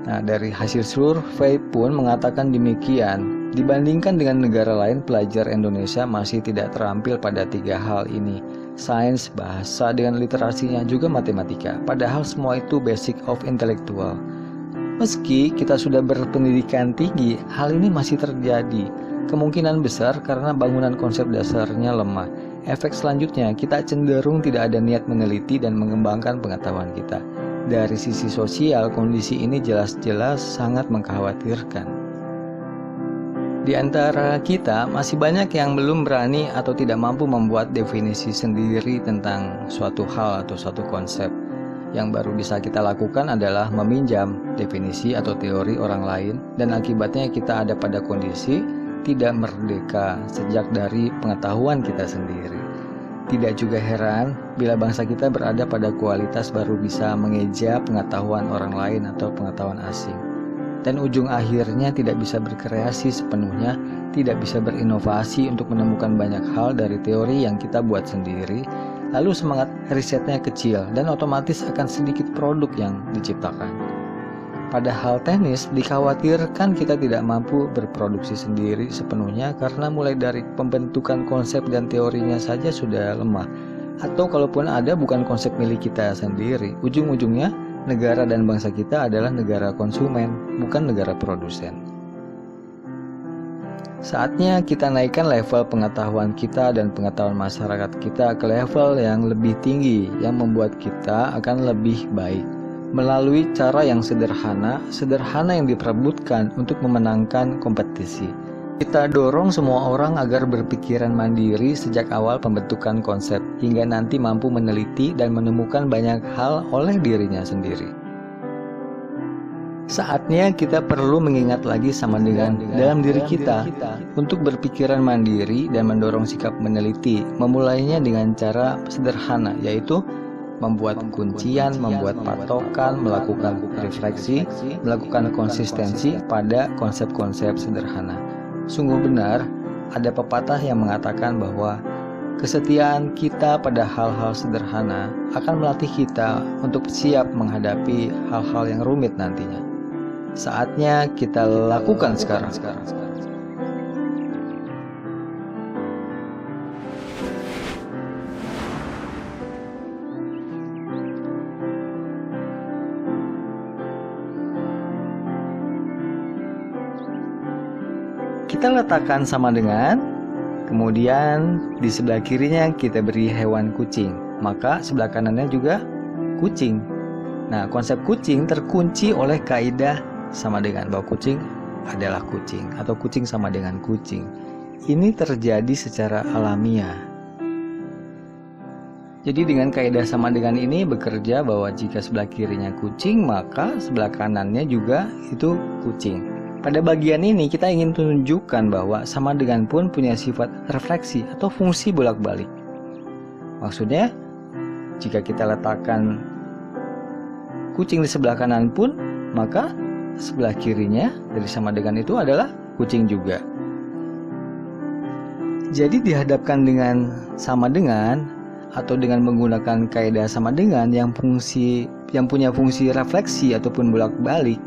Nah, dari hasil survei pun mengatakan demikian. Dibandingkan dengan negara lain, pelajar Indonesia masih tidak terampil pada 3 hal ini. Sains, bahasa dengan literasinya, juga matematika. Padahal semua itu basic of intellectual. Meski kita sudah berpendidikan tinggi, hal ini masih terjadi. Kemungkinan besar karena bangunan konsep dasarnya lemah. Efek selanjutnya, kita cenderung tidak ada niat meneliti dan mengembangkan pengetahuan kita. Dari sisi sosial, kondisi ini jelas-jelas sangat mengkhawatirkan. Di antara kita masih banyak yang belum berani atau tidak mampu membuat definisi sendiri tentang suatu hal atau suatu konsep. Yang baru bisa kita lakukan adalah meminjam definisi atau teori orang lain, dan akibatnya kita ada pada kondisi tidak merdeka sejak dari pengetahuan kita sendiri. Tidak juga heran bila bangsa kita berada pada kualitas baru bisa mengeja pengetahuan orang lain atau pengetahuan asing. Dan ujung akhirnya tidak bisa berkreasi sepenuhnya, tidak bisa berinovasi untuk menemukan banyak hal dari teori yang kita buat sendiri, lalu semangat risetnya kecil dan otomatis akan sedikit produk yang diciptakan. Pada hal teknis, dikhawatirkan kita tidak mampu berproduksi sendiri sepenuhnya karena mulai dari pembentukan konsep dan teorinya saja sudah lemah. Atau kalaupun ada bukan konsep milik kita sendiri, ujung-ujungnya negara dan bangsa kita adalah negara konsumen, bukan negara produsen. Saatnya kita naikkan level pengetahuan kita dan pengetahuan masyarakat kita ke level yang lebih tinggi, yang membuat kita akan lebih baik. Melalui cara yang sederhana yang diperebutkan untuk memenangkan kompetisi. Kita dorong semua orang agar berpikiran mandiri sejak awal pembentukan konsep, hingga nanti mampu meneliti dan menemukan banyak hal oleh dirinya sendiri. Saatnya kita perlu mengingat lagi sama dengan dalam diri kita untuk berpikiran mandiri dan mendorong sikap meneliti, memulainya dengan cara sederhana, yaitu membuat kuncian, membuat patokan, melakukan refleksi, melakukan konsistensi pada konsep-konsep sederhana. Sungguh benar, ada pepatah yang mengatakan bahwa kesetiaan kita pada hal-hal sederhana akan melatih kita untuk siap menghadapi hal-hal yang rumit nantinya. Saatnya kita lakukan sekarang. Kita letakkan sama dengan, kemudian di sebelah kirinya kita beri hewan kucing, maka sebelah kanannya juga kucing. Nah, konsep kucing terkunci oleh kaidah sama dengan bahwa kucing adalah kucing atau kucing sama dengan kucing. Ini terjadi secara alamiah. Jadi dengan kaidah sama dengan ini bekerja bahwa jika sebelah kirinya kucing, maka sebelah kanannya juga itu kucing. Pada bagian ini kita ingin tunjukkan bahwa sama dengan pun punya sifat refleksi atau fungsi bolak-balik. Maksudnya, jika kita letakkan kucing di sebelah kanan pun, maka sebelah kirinya dari sama dengan itu adalah kucing juga. Jadi dihadapkan dengan sama dengan atau dengan menggunakan kaidah sama dengan yang punya fungsi refleksi ataupun bolak-balik,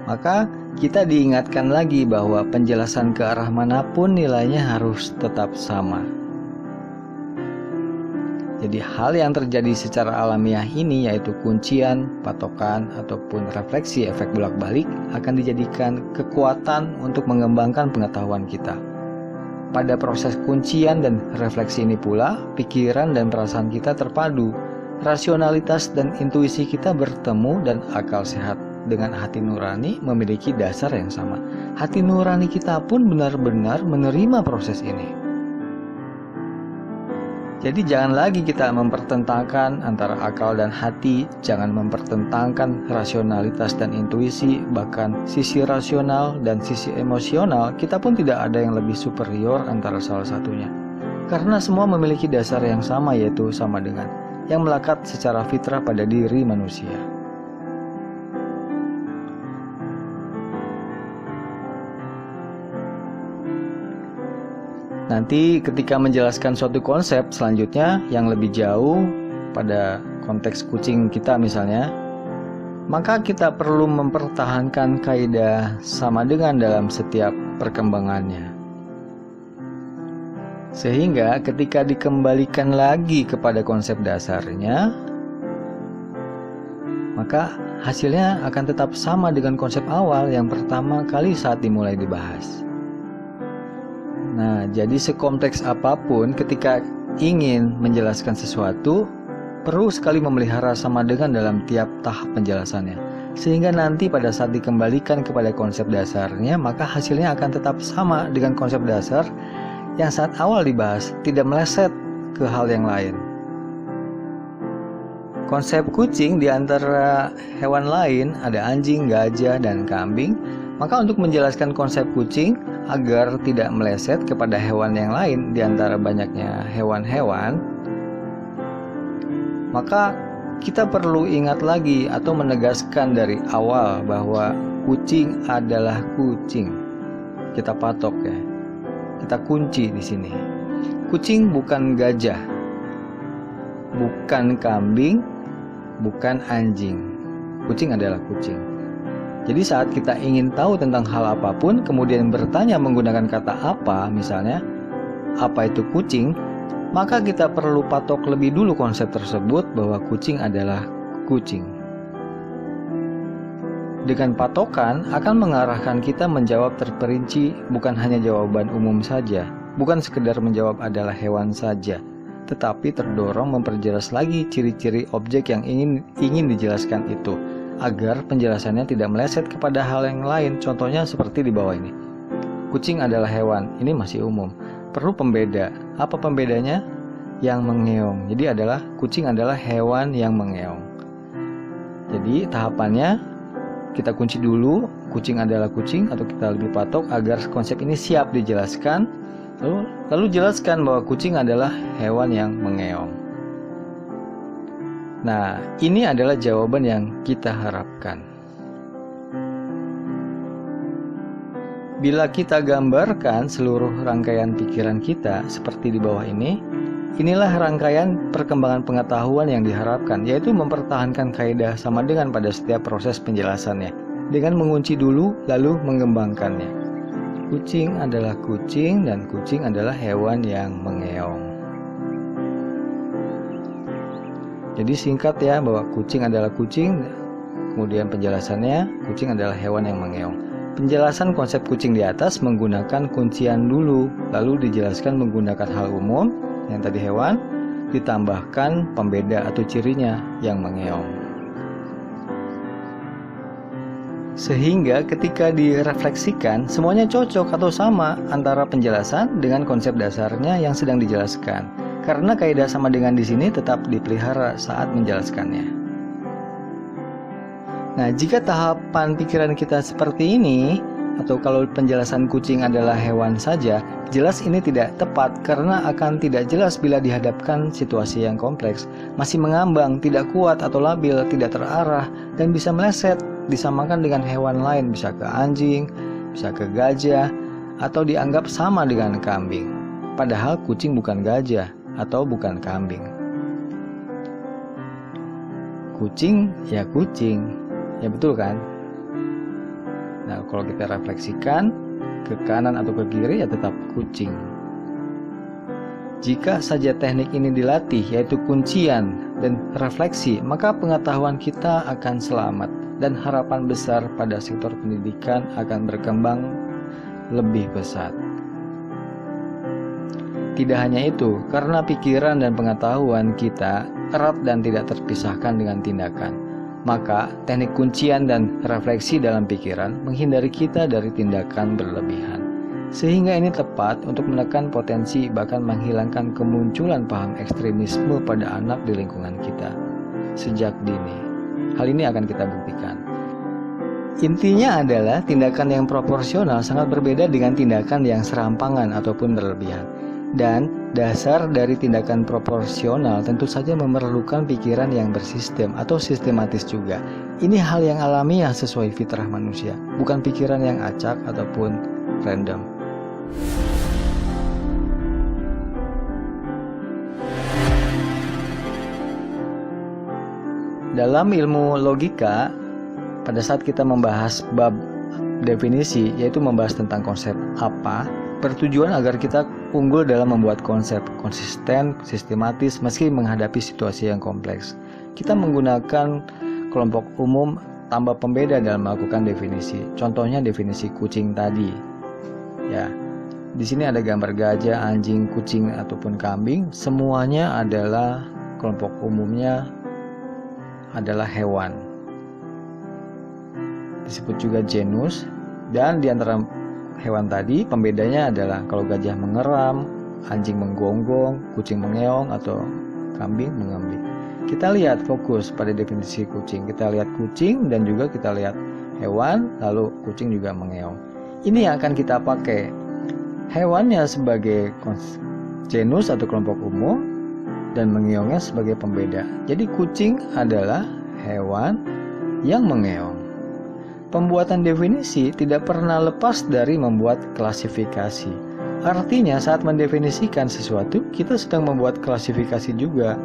maka kita diingatkan lagi bahwa penjelasan ke arah manapun nilainya harus tetap sama. Jadi hal yang terjadi secara alamiah ini, yaitu kuncian, patokan, ataupun refleksi efek bolak-balik, akan dijadikan kekuatan untuk mengembangkan pengetahuan kita. Pada proses kuncian dan refleksi ini pula, pikiran dan perasaan kita terpadu, rasionalitas dan intuisi kita bertemu, dan akal sehat dengan hati nurani memiliki dasar yang sama. Hati nurani kita pun benar-benar menerima proses ini. Jadi jangan lagi kita mempertentangkan antara akal dan hati, jangan mempertentangkan rasionalitas dan intuisi, bahkan sisi rasional dan sisi emosional, kita pun tidak ada yang lebih superior antara salah satunya. Karena semua memiliki dasar yang sama, yaitu sama dengan, yang melekat secara fitrah pada diri manusia. Nanti ketika menjelaskan suatu konsep selanjutnya yang lebih jauh pada konteks kucing kita misalnya, maka kita perlu mempertahankan kaidah sama dengan dalam setiap perkembangannya. Sehingga ketika dikembalikan lagi kepada konsep dasarnya, maka hasilnya akan tetap sama dengan konsep awal yang pertama kali saat dimulai dibahas. Nah, jadi sekompleks apapun ketika ingin menjelaskan sesuatu, perlu sekali memelihara sama dengan dalam tiap tahap penjelasannya. Sehingga nanti pada saat dikembalikan kepada konsep dasarnya, maka hasilnya akan tetap sama dengan konsep dasar yang saat awal dibahas, tidak meleset ke hal yang lain. Konsep kucing di antara hewan lain ada anjing, gajah, dan kambing. Maka untuk menjelaskan konsep kucing agar tidak meleset kepada hewan yang lain di antara banyaknya hewan-hewan, maka kita perlu ingat lagi atau menegaskan dari awal bahwa kucing adalah kucing. Kita patok ya. Kita kunci di sini. Kucing bukan gajah, bukan kambing, bukan anjing. Kucing adalah kucing. Jadi saat kita ingin tahu tentang hal apapun, kemudian bertanya menggunakan kata apa, misalnya, apa itu kucing, maka kita perlu patok lebih dulu konsep tersebut bahwa kucing adalah kucing. Dengan patokan akan mengarahkan kita menjawab terperinci, bukan hanya jawaban umum saja, bukan sekedar menjawab adalah hewan saja, tetapi terdorong memperjelas lagi ciri-ciri objek yang ingin dijelaskan itu, agar penjelasannya tidak meleset kepada hal yang lain. Contohnya seperti di bawah ini. Kucing adalah hewan, ini masih umum. Perlu pembeda. Apa pembedanya? Yang mengeong. Jadi kucing adalah hewan yang mengeong. Jadi tahapannya kita kunci dulu, kucing adalah kucing, atau kita lebih patok agar konsep ini siap dijelaskan. Lalu jelaskan bahwa kucing adalah hewan yang mengeong. Nah, ini adalah jawaban yang kita harapkan. Bila kita gambarkan seluruh rangkaian pikiran kita seperti di bawah ini, inilah rangkaian perkembangan pengetahuan yang diharapkan, yaitu mempertahankan kaidah sama dengan pada setiap proses penjelasannya, dengan mengunci dulu lalu mengembangkannya. Kucing adalah kucing dan kucing adalah hewan yang mengeong. Jadi singkat ya, bahwa kucing adalah kucing, kemudian penjelasannya kucing adalah hewan yang mengeong. Penjelasan konsep kucing di atas menggunakan kuncian dulu, lalu dijelaskan menggunakan hal umum yang tadi hewan, ditambahkan pembeda atau cirinya yang mengeong. Sehingga ketika direfleksikan, semuanya cocok atau sama antara penjelasan dengan konsep dasarnya yang sedang dijelaskan. Karena kaidah sama dengan di sini tetap dipelihara saat menjelaskannya. Nah, jika tahapan pikiran kita seperti ini, atau kalau penjelasan kucing adalah hewan saja, jelas ini tidak tepat karena akan tidak jelas bila dihadapkan situasi yang kompleks, masih mengambang, tidak kuat atau labil, tidak terarah, dan bisa meleset, disamakan dengan hewan lain, bisa ke anjing, bisa ke gajah, atau dianggap sama dengan kambing. Padahal kucing bukan gajah atau bukan kambing. Kucing ya kucing. Ya betul kan? Nah, kalau kita refleksikan ke kanan atau ke kiri ya tetap kucing. Jika saja teknik ini dilatih, yaitu kuncian dan refleksi, maka pengetahuan kita akan selamat dan harapan besar pada sektor pendidikan akan berkembang lebih pesat. Tidak hanya itu, karena pikiran dan pengetahuan kita erat dan tidak terpisahkan dengan tindakan. Maka teknik kuncian dan refleksi dalam pikiran menghindari kita dari tindakan berlebihan. Sehingga ini tepat untuk menekan potensi bahkan menghilangkan kemunculan paham ekstremisme pada anak di lingkungan kita sejak dini. Hal ini akan kita buktikan. Intinya adalah tindakan yang proporsional sangat berbeda dengan tindakan yang serampangan ataupun berlebihan. Dan dasar dari tindakan proporsional tentu saja memerlukan pikiran yang bersistem atau sistematis juga. Ini hal yang alamiah sesuai fitrah manusia, bukan pikiran yang acak ataupun random. Dalam ilmu logika, pada saat kita membahas bab definisi, yaitu membahas tentang konsep apa, bertujuan agar kita unggul dalam membuat konsep konsisten, sistematis meski menghadapi situasi yang kompleks. Kita menggunakan kelompok umum tambah pembeda dalam melakukan definisi. Contohnya definisi kucing tadi. Ya. Di sini ada gambar gajah, anjing, kucing ataupun kambing, semuanya adalah kelompok umumnya adalah hewan. Disebut juga genus, dan di antara hewan tadi pembedanya adalah kalau gajah mengeram, anjing menggonggong, kucing mengeong, atau kambing mengembik. Kita lihat fokus pada definisi kucing. Kita lihat kucing dan juga kita lihat hewan, lalu kucing juga mengeong. Ini yang akan kita pakai. Hewannya sebagai genus atau kelompok umum dan mengeongnya sebagai pembeda. Jadi kucing adalah hewan yang mengeong. Pembuatan definisi tidak pernah lepas dari membuat klasifikasi. Artinya saat mendefinisikan sesuatu, kita sedang membuat klasifikasi juga.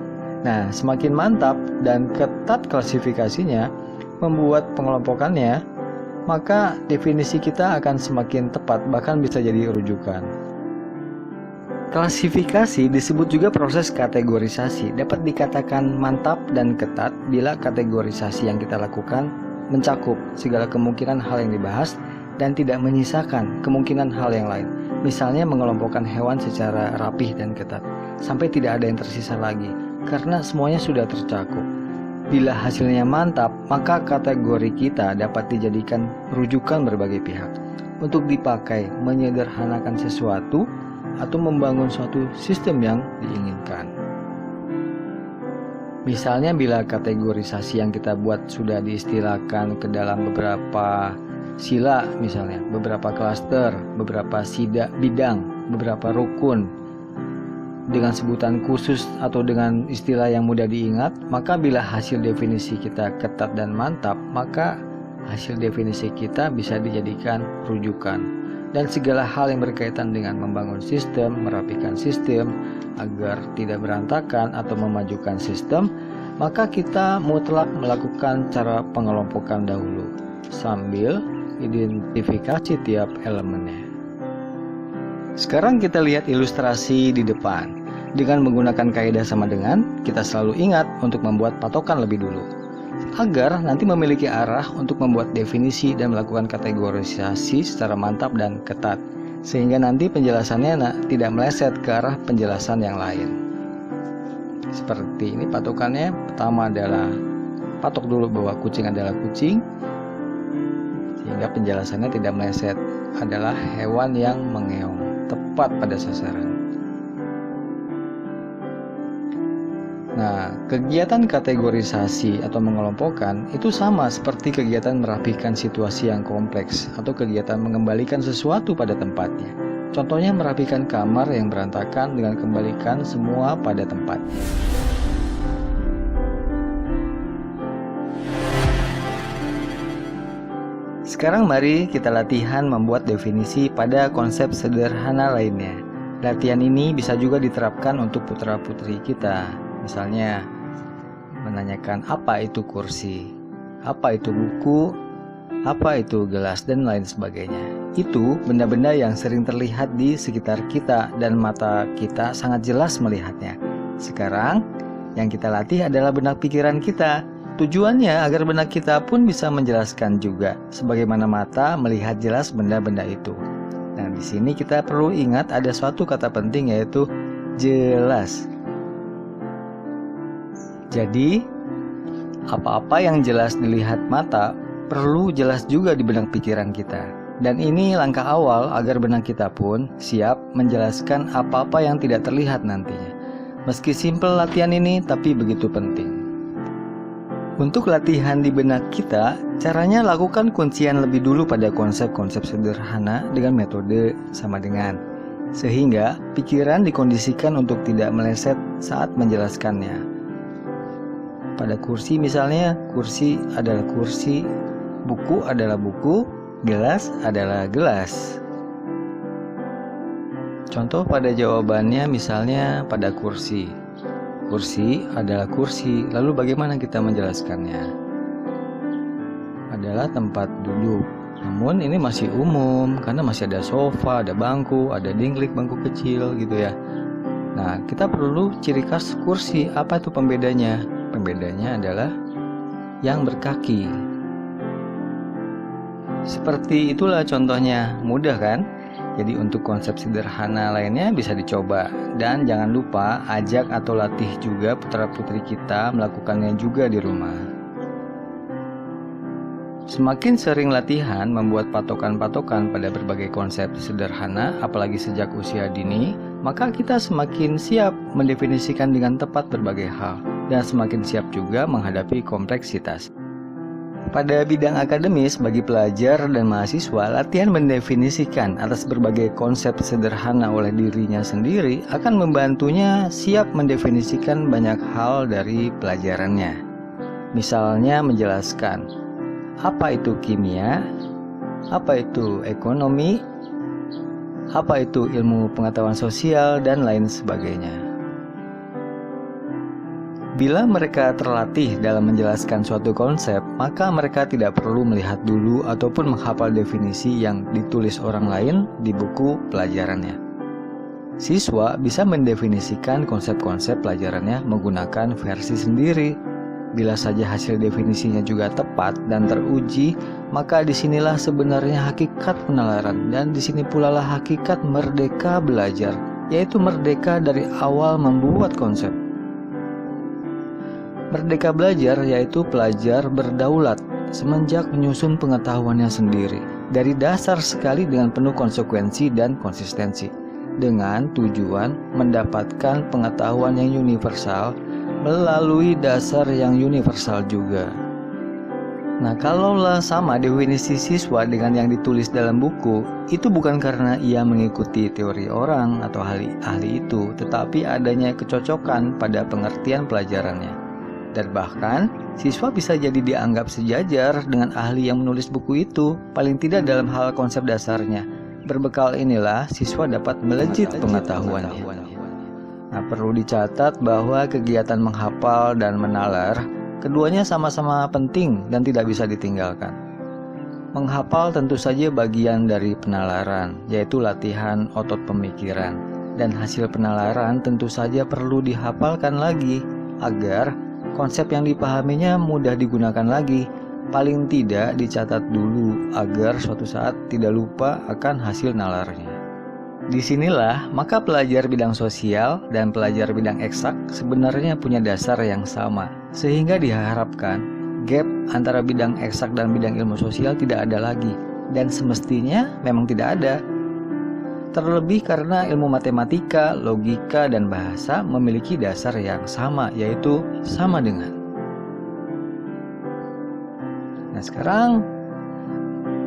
Nah, semakin mantap dan ketat klasifikasinya, membuat pengelompokannya, maka definisi kita akan semakin tepat, bahkan bisa jadi rujukan. Klasifikasi disebut juga proses kategorisasi. Dapat dikatakan mantap dan ketat bila kategorisasi yang kita lakukan mencakup segala kemungkinan hal yang dibahas dan tidak menyisakan kemungkinan hal yang lain. Misalnya mengelompokkan hewan secara rapih dan ketat sampai tidak ada yang tersisa lagi karena semuanya sudah tercakup. Bila hasilnya mantap, maka kategori kita dapat dijadikan rujukan berbagai pihak untuk dipakai menyederhanakan sesuatu atau membangun suatu sistem yang diinginkan. Misalnya bila kategorisasi yang kita buat sudah diistilahkan ke dalam beberapa sila, misalnya beberapa klaster, beberapa bidang, beberapa rukun dengan sebutan khusus atau dengan istilah yang mudah diingat, maka bila hasil definisi kita ketat dan mantap, maka hasil definisi kita bisa dijadikan rujukan dan segala hal yang berkaitan dengan membangun sistem, merapikan sistem agar tidak berantakan atau memajukan sistem, maka kita mutlak melakukan cara pengelompokan dahulu sambil identifikasi tiap elemennya. Sekarang kita lihat ilustrasi di depan. Dengan menggunakan kaidah sama dengan, kita selalu ingat untuk membuat patokan lebih dulu, agar nanti memiliki arah untuk membuat definisi dan melakukan kategorisasi secara mantap dan ketat, sehingga nanti penjelasannya tidak meleset ke arah penjelasan yang lain. Seperti ini patokannya. Pertama adalah patok dulu bahwa kucing adalah kucing, sehingga penjelasannya tidak meleset, adalah hewan yang mengeong, tepat pada sasaran. Nah, kegiatan kategorisasi atau mengelompokkan itu sama seperti kegiatan merapikan situasi yang kompleks atau kegiatan mengembalikan sesuatu pada tempatnya. Contohnya merapikan kamar yang berantakan dengan kembalikan semua pada tempatnya. Sekarang mari kita latihan membuat definisi pada konsep sederhana lainnya. Latihan ini bisa juga diterapkan untuk putra-putri kita. Misalnya, menanyakan apa itu kursi, apa itu buku, apa itu gelas, dan lain sebagainya. Itu benda-benda yang sering terlihat di sekitar kita dan mata kita sangat jelas melihatnya. Sekarang, yang kita latih adalah benak pikiran kita. Tujuannya agar benak kita pun bisa menjelaskan juga, sebagaimana mata melihat jelas benda-benda itu. Nah, di sini kita perlu ingat ada suatu kata penting, yaitu jelas. Jadi, apa-apa yang jelas dilihat mata perlu jelas juga di benak pikiran kita. Dan ini langkah awal agar benak kita pun siap menjelaskan apa-apa yang tidak terlihat nantinya. Meski simpel latihan ini, tapi begitu penting. Untuk latihan di benak kita, caranya lakukan kuncian lebih dulu pada konsep-konsep sederhana dengan metode sama dengan, sehingga pikiran dikondisikan untuk tidak meleset saat menjelaskannya. Pada kursi misalnya, kursi adalah kursi, buku adalah buku, gelas adalah gelas. Contoh pada jawabannya misalnya pada kursi. Kursi adalah kursi, lalu bagaimana kita menjelaskannya? Adalah tempat duduk. Namun ini masih umum karena masih ada sofa, ada bangku, ada dingklik bangku kecil gitu ya. Nah, kita perlu ciri khas kursi. Apa itu pembedanya? Pembedanya adalah yang berkaki. Seperti itulah contohnya, mudah kan? Jadi untuk konsep sederhana lainnya bisa dicoba. Dan jangan lupa ajak atau latih juga putra-putri kita melakukannya juga di rumah. Semakin sering latihan membuat patokan-patokan pada berbagai konsep sederhana, apalagi sejak usia dini, maka kita semakin siap mendefinisikan dengan tepat berbagai hal, dan semakin siap juga menghadapi kompleksitas. Pada bidang akademis, bagi pelajar dan mahasiswa, latihan mendefinisikan atas berbagai konsep sederhana oleh dirinya sendiri akan membantunya siap mendefinisikan banyak hal dari pelajarannya. Misalnya menjelaskan, apa itu kimia, apa itu ekonomi, apa itu ilmu pengetahuan sosial, dan lain sebagainya. Bila mereka terlatih dalam menjelaskan suatu konsep, maka mereka tidak perlu melihat dulu ataupun menghafal definisi yang ditulis orang lain di buku pelajarannya. Siswa bisa mendefinisikan konsep-konsep pelajarannya menggunakan versi sendiri. Bila saja hasil definisinya juga tepat dan teruji, maka disinilah sebenarnya hakikat penalaran, dan disini pula lah hakikat merdeka belajar, yaitu merdeka dari awal membuat konsep. Merdeka belajar yaitu pelajar berdaulat semenjak menyusun pengetahuannya sendiri, dari dasar sekali dengan penuh konsekuensi dan konsistensi, dengan tujuan mendapatkan pengetahuan yang universal melalui dasar yang universal juga. Nah, kalaulah sama definisi siswa dengan yang ditulis dalam buku, itu bukan karena ia mengikuti teori orang atau ahli itu, tetapi adanya kecocokan pada pengertian pelajarannya. Dan bahkan, siswa bisa jadi dianggap sejajar dengan ahli yang menulis buku itu, paling tidak dalam hal konsep dasarnya. Berbekal inilah siswa dapat melejit pengetahuannya. Nah, perlu dicatat bahwa kegiatan menghafal dan menalar keduanya sama-sama penting dan tidak bisa ditinggalkan. Menghafal tentu saja bagian dari penalaran, yaitu latihan otot pemikiran. Dan hasil penalaran tentu saja perlu dihafalkan lagi, agar konsep yang dipahaminya mudah digunakan lagi. Paling tidak dicatat dulu, agar suatu saat tidak lupa akan hasil nalarnya. Disinilah maka pelajar bidang sosial dan pelajar bidang eksak sebenarnya punya dasar yang sama, sehingga diharapkan gap antara bidang eksak dan bidang ilmu sosial tidak ada lagi, dan semestinya memang tidak ada. Terlebih karena ilmu matematika, logika, dan bahasa memiliki dasar yang sama, yaitu sama dengan. Nah sekarang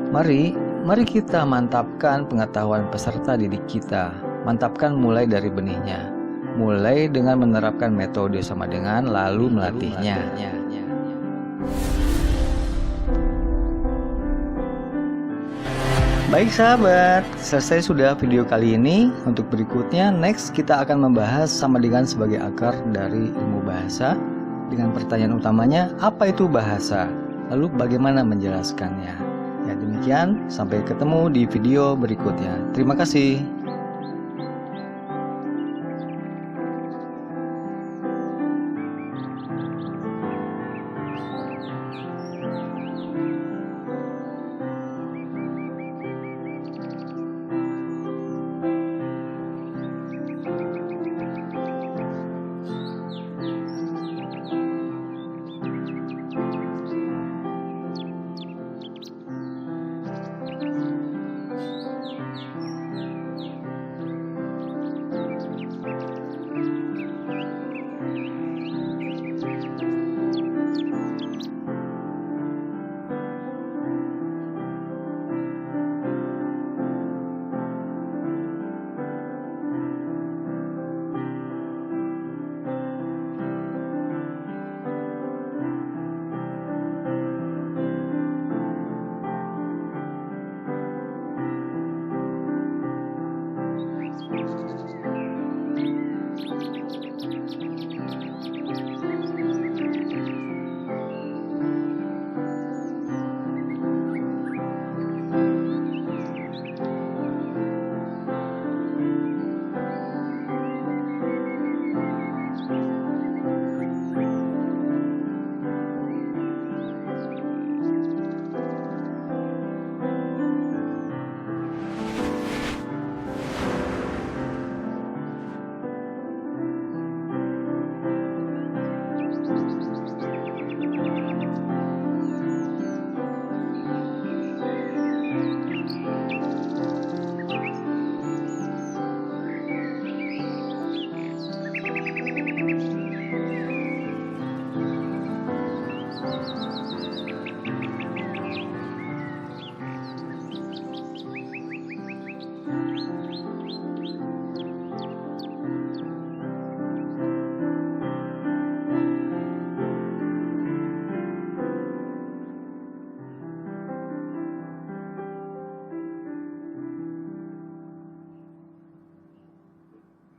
mari kita mantapkan pengetahuan peserta didik kita. Mantapkan mulai dari benihnya, mulai dengan menerapkan metode sama dengan lalu melatihnya. Baik sahabat, selesai sudah video kali ini. Untuk berikutnya, next kita akan membahas sama dengan sebagai akar dari ilmu bahasa. Dengan pertanyaan utamanya, apa itu bahasa? Lalu bagaimana menjelaskannya? Ya demikian, sampai ketemu di video berikutnya. Terima kasih.